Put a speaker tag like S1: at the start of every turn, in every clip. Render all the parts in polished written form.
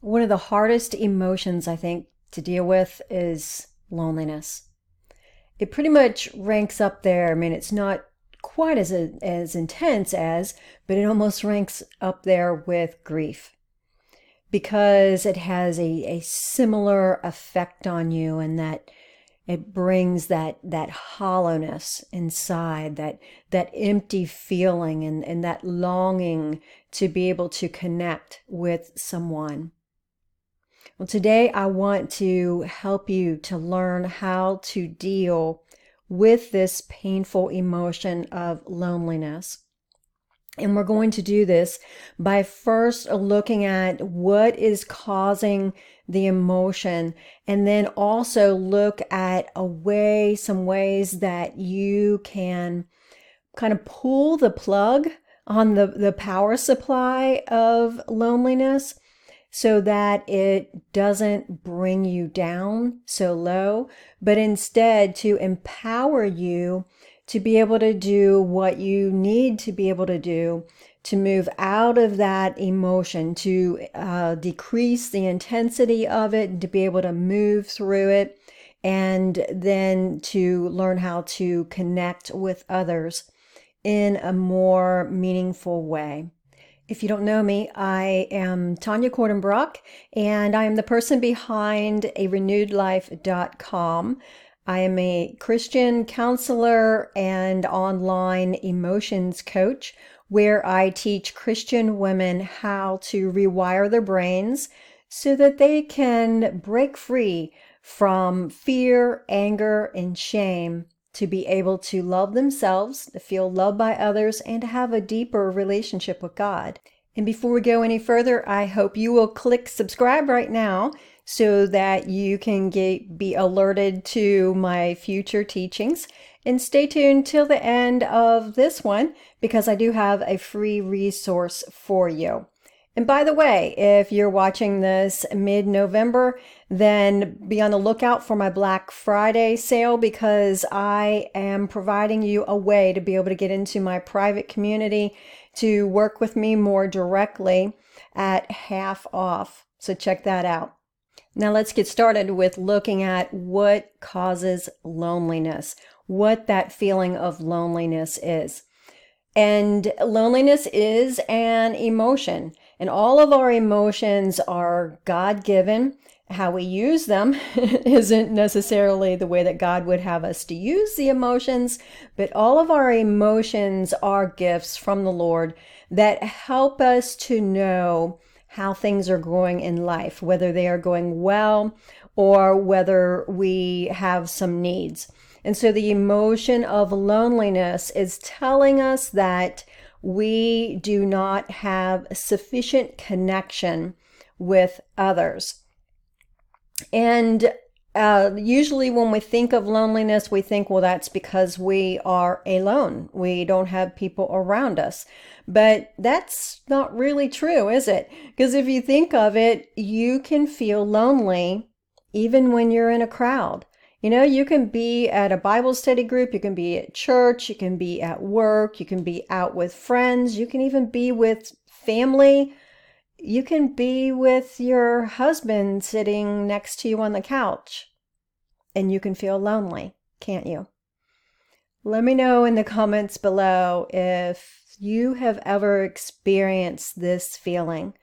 S1: One of the hardest emotions, I think, to deal with is loneliness. It pretty much ranks up there. I mean, it's not quite as intense as, but it almost ranks up there with grief because it has a similar effect on you, and that it brings that hollowness inside, that empty feeling, and that longing to be able to connect with someone. Well, today I want to help you to learn how to deal with this painful emotion of loneliness. And we're going to do this by first looking at what is causing the emotion, and then also look at some ways that you can kind of pull the plug on the power supply of loneliness so that it doesn't bring you down so low, but instead to empower you to be able to do what you need to be able to do to move out of that emotion, to decrease the intensity of it, and to be able to move through it, and then to learn how to connect with others in a more meaningful way. If you don't know me, I am Tawnya Kordenbrock, and I am the person behind arenewedlife.com. I am a Christian counselor and online emotions coach, where I teach Christian women how to rewire their brains so that they can break free from fear, anger, and shame, to be able to love themselves, to feel loved by others, and to have a deeper relationship with God. And before we go any further, I hope you will click subscribe right now so that you can be alerted to my future teachings. And stay tuned till the end of this one, because I do have a free resource for you. And by the way, if you're watching this mid-November, then be on the lookout for my Black Friday sale, because I am providing you a way to be able to get into my private community to work with me more directly at half off. So check that out. Now let's get started with looking at what causes loneliness, what that feeling of loneliness is. And loneliness is an emotion, and all of our emotions are God-given. How we use them isn't necessarily the way that God would have us to use the emotions, but all of our emotions are gifts from the Lord that help us to know how things are going in life, whether they are going well or whether we have some needs. And so the emotion of loneliness is telling us that we do not have sufficient connection with others. And usually when we think of loneliness, we think, well, that's because we are alone. We don't have people around us. But that's not really true, is it? Because if you think of it, you can feel lonely even when you're in a crowd. You know, you can be at a Bible study group, you can be at church, you can be at work, you can be out with friends, you can even be with family. You can be with your husband sitting next to you on the couch, and you can feel lonely, can't you? Let me know in the comments below if you have ever experienced this feeling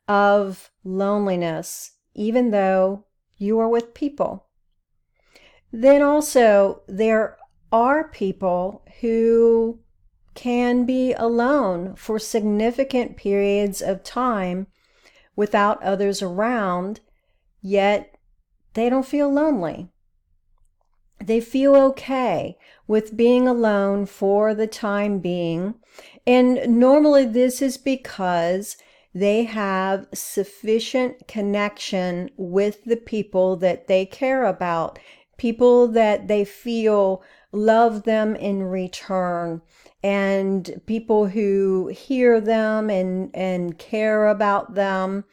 S1: of loneliness, even though you are with people. Then also, there are people who can be alone for significant periods of time without others around, yet they don't feel lonely. They feel okay with being alone for the time being. And normally this is because they have sufficient connection with the people that they care about, people that they feel love them in return, and people who hear them and care about them,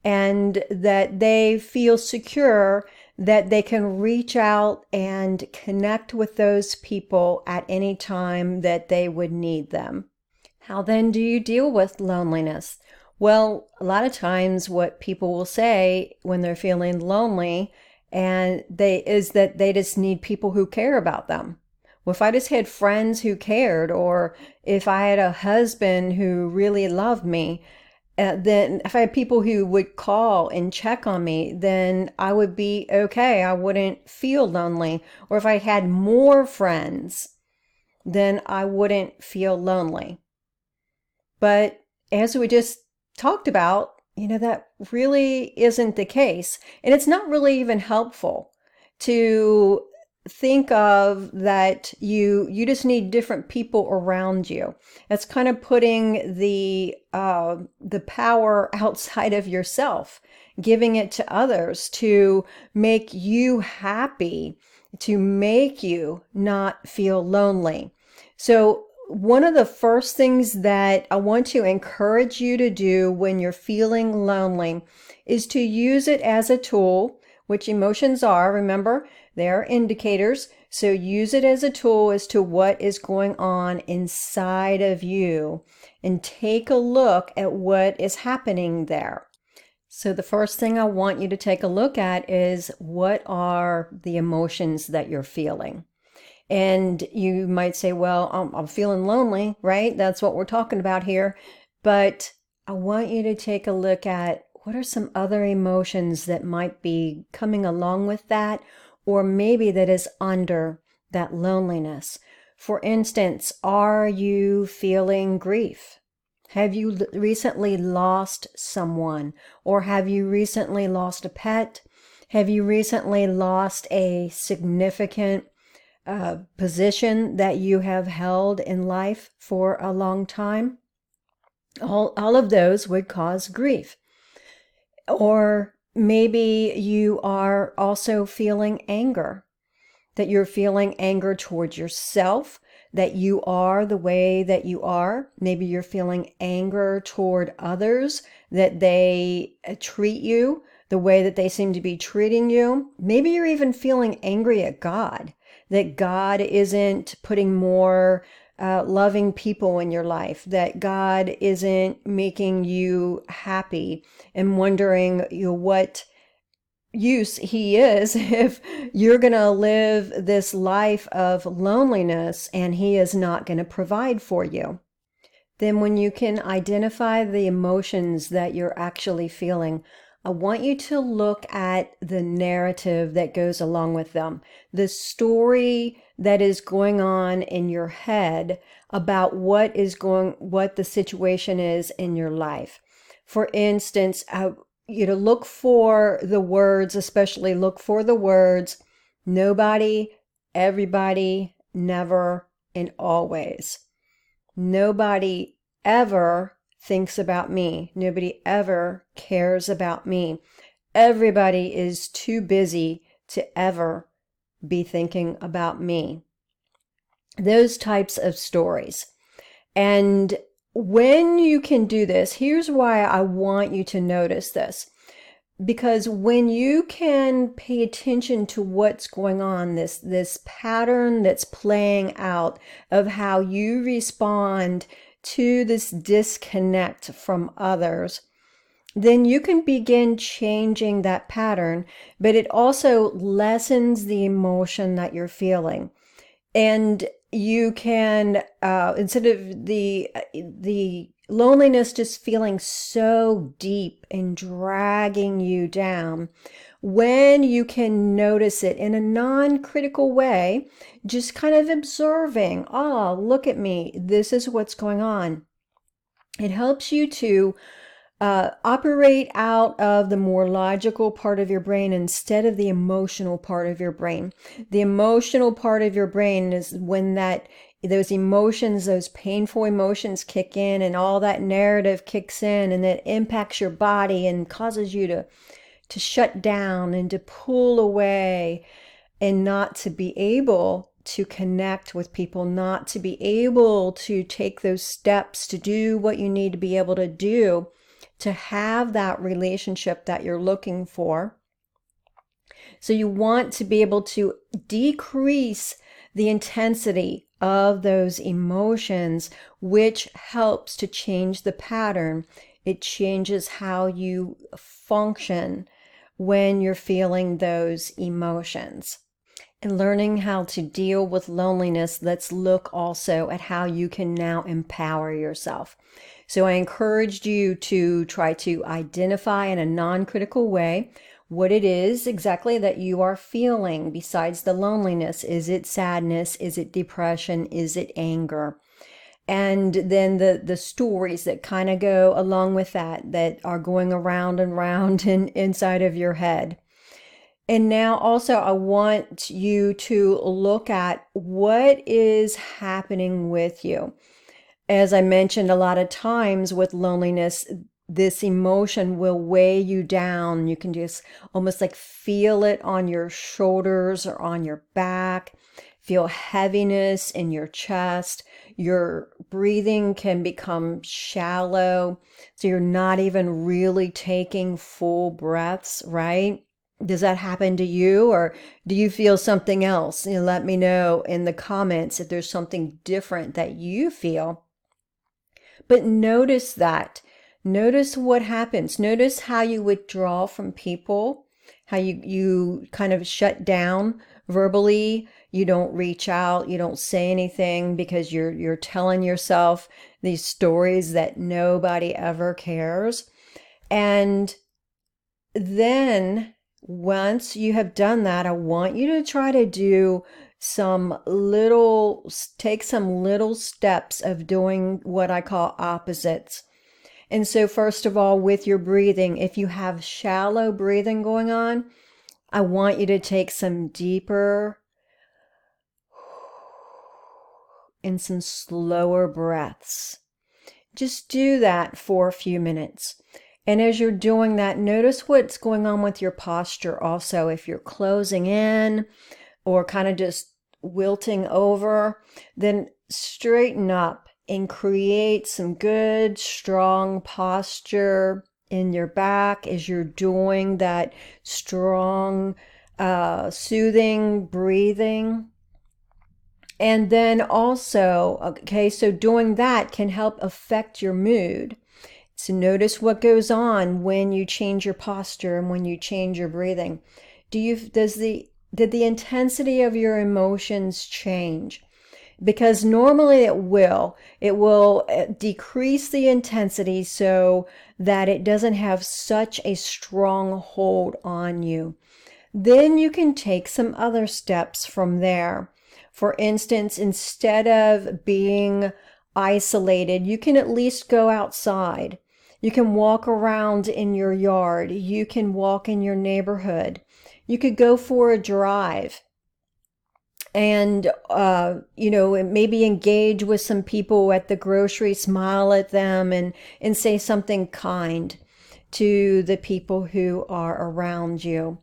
S1: and that they feel secure that they can reach out and connect with those people at any time that they would need them. How then do you deal with loneliness? Well, a lot of times what people will say when they're feeling lonely and they is that they just need people who care about them. Well, if I just had friends who cared, or if I had a husband who really loved me, then if I had people who would call and check on me, then I would be okay. I wouldn't feel lonely. Or if I had more friends, then I wouldn't feel lonely. But as we just talked about, that really isn't the case. And it's not really even helpful to think of that you just need different people around you. That's kind of putting the power outside of yourself, giving it to others to make you happy, to make you not feel lonely. So one of the first things that I want to encourage you to do when you're feeling lonely is to use it as a tool, which emotions are. Remember, they are indicators. So use it as a tool as to what is going on inside of you and take a look at what is happening there. So the first thing I want you to take a look at is, what are the emotions that you're feeling? And you might say, well, I'm feeling lonely, right? That's what we're talking about here. But I want you to take a look at, what are some other emotions that might be coming along with that, or maybe that is under that loneliness. For instance, are you feeling grief? Have you recently lost someone? Or have you recently lost a pet? Have you recently lost a significant position that you have held in life for a long time? All of those would cause grief. Or maybe you are also feeling anger, that you're feeling anger towards yourself, that you are the way that you are. Maybe you're feeling anger toward others, that they treat you the way that they seem to be treating you. Maybe you're even feeling angry at God, that God isn't putting more loving people in your life, that God isn't making you happy, and wondering what use he is if you're going to live this life of loneliness and he is not going to provide for you. Then when you can identify the emotions that you're actually feeling, I want you to look at the narrative that goes along with them, the story that is going on in your head about what the situation is in your life. For instance, look for the words, especially look for the words nobody, everybody, never, and always. Nobody ever thinks about me. Nobody ever cares about me. Everybody is too busy to ever be thinking about me. Those types of stories. And when you can do this, here's why I want you to notice this. Because when you can pay attention to what's going on, this pattern that's playing out of how you respond to this disconnect from others, then you can begin changing that pattern, but it also lessens the emotion that you're feeling. And you can, instead of the loneliness just feeling so deep and dragging you down, when you can notice it in a non-critical way, just kind of observing, oh, look at me, this is what's going on. It helps you to operate out of the more logical part of your brain instead of the emotional part of your brain. The emotional part of your brain is when those emotions, those painful emotions kick in, and all that narrative kicks in, and it impacts your body and causes you to shut down and to pull away, and not to be able to connect with people, not to be able to take those steps to do what you need to be able to do to have that relationship that you're looking for. So you want to be able to decrease the intensity of those emotions, which helps to change the pattern It changes how you function when you're feeling those emotions. And learning how to deal with loneliness, let's look also at how you can now empower yourself. So I encouraged you to try to identify in a non-critical way what it is exactly that you are feeling besides the loneliness. Is it sadness? Is it depression? Is it anger? And then the stories that kind of go along with that are going around and round inside of your head. And now also I want you to look at what is happening with you. As I mentioned, a lot of times with loneliness, this emotion will weigh you down. You can just almost like feel it on your shoulders or on your back, feel heaviness in your chest. Your breathing can become shallow, so you're not even really taking full breaths, right? Does that happen to you, or do you feel something else? Let me know in the comments if there's something different that you feel. But notice that. Notice what happens. Notice how you withdraw from people, how you kind of shut down verbally. You don't reach out, you don't say anything because you're telling yourself these stories that nobody ever cares. And then once you have done that, I want you to try to take some little steps of doing what I call opposites. And so first of all, with your breathing, if you have shallow breathing going on, I want you to take some deeper and some slower breaths. Just do that for a few minutes. And as you're doing that, notice what's going on with your posture also. If you're closing in or kind of just wilting over, then straighten up and create some good, strong posture in your back as you're doing that strong, soothing breathing. And then also, okay, so doing that can help affect your mood. So notice what goes on when you change your posture and when you change your breathing. Did the intensity of your emotions change? Because normally it will decrease the intensity so that it doesn't have such a strong hold on you. Then you can take some other steps from there. For instance, instead of being isolated, you can at least go outside. You can walk around in your yard. You can walk in your neighborhood. You could go for a drive and, maybe engage with some people at the grocery, smile at them and say something kind to the people who are around you.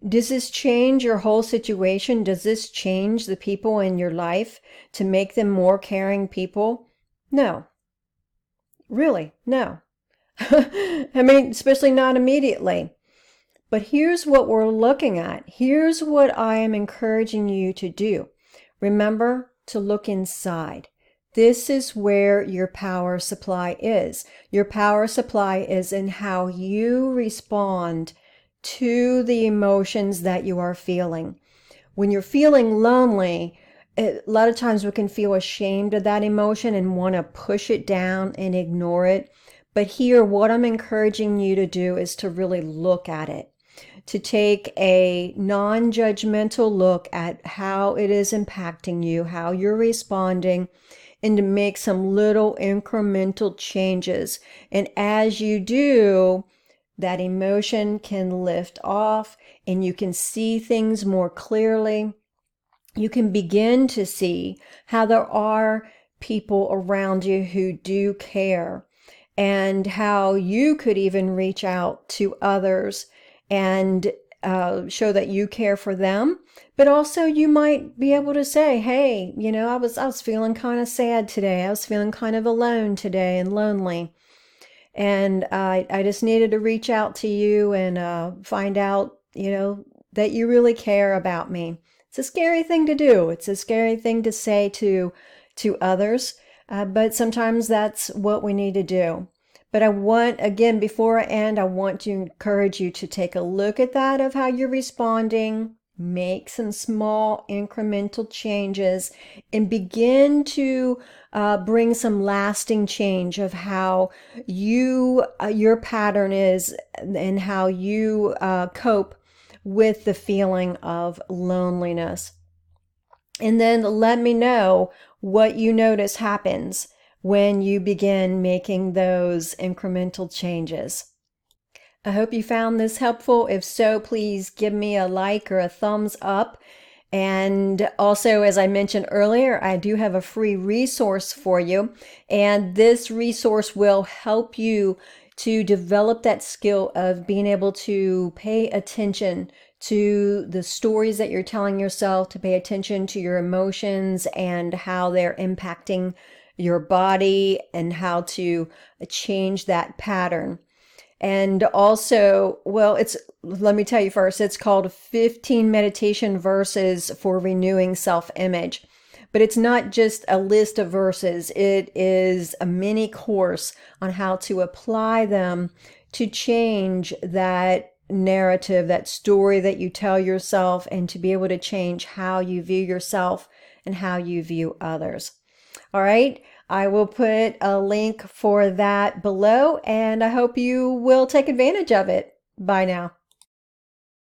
S1: Does this change your whole situation? Does this change the people in your life to make them more caring people? No. Really, no. I mean, especially not immediately. But here's what we're looking at. Here's what I am encouraging you to do. Remember to look inside. This is where your power supply is. Your power supply is in how you respond to the emotions that you are feeling. When you're feeling lonely, a lot of times we can feel ashamed of that emotion and want to push it down and ignore it. But here, what I'm encouraging you to do is to really look at it, to take a non-judgmental look at how it is impacting you, how you're responding, and to make some little incremental changes. And as you do, that emotion can lift off and you can see things more clearly. You can begin to see how there are people around you who do care, and how you could even reach out to others and show that you care for them. But also you might be able to say, hey, I was feeling kind of sad today. I was feeling kind of alone today and lonely. And I just needed to reach out to you and find out, that you really care about me. It's a scary thing to do. It's a scary thing to say to others, but sometimes that's what we need to do. But I want, again, before I end, I want to encourage you to take a look at that of how you're responding, make some small incremental changes, and begin to bring some lasting change of how your pattern is and how you cope with the feeling of loneliness. And then let me know what you notice happens when you begin making those incremental changes. I hope you found this helpful. If so, please give me a like or a thumbs up. And also, as I mentioned earlier, I do have a free resource for you. And this resource will help you to develop that skill of being able to pay attention to the stories that you're telling yourself, to pay attention to your emotions and how they're impacting your body, and how to change that pattern. And also, well, let me tell you first, it's called 15 Meditation Verses for Renewing Self-Image. But it's not just a list of verses, it is a mini course on how to apply them to change that narrative, that story that you tell yourself, and to be able to change how you view yourself and how you view others. All right, I will put a link for that below, and I hope you will take advantage of it. Bye now.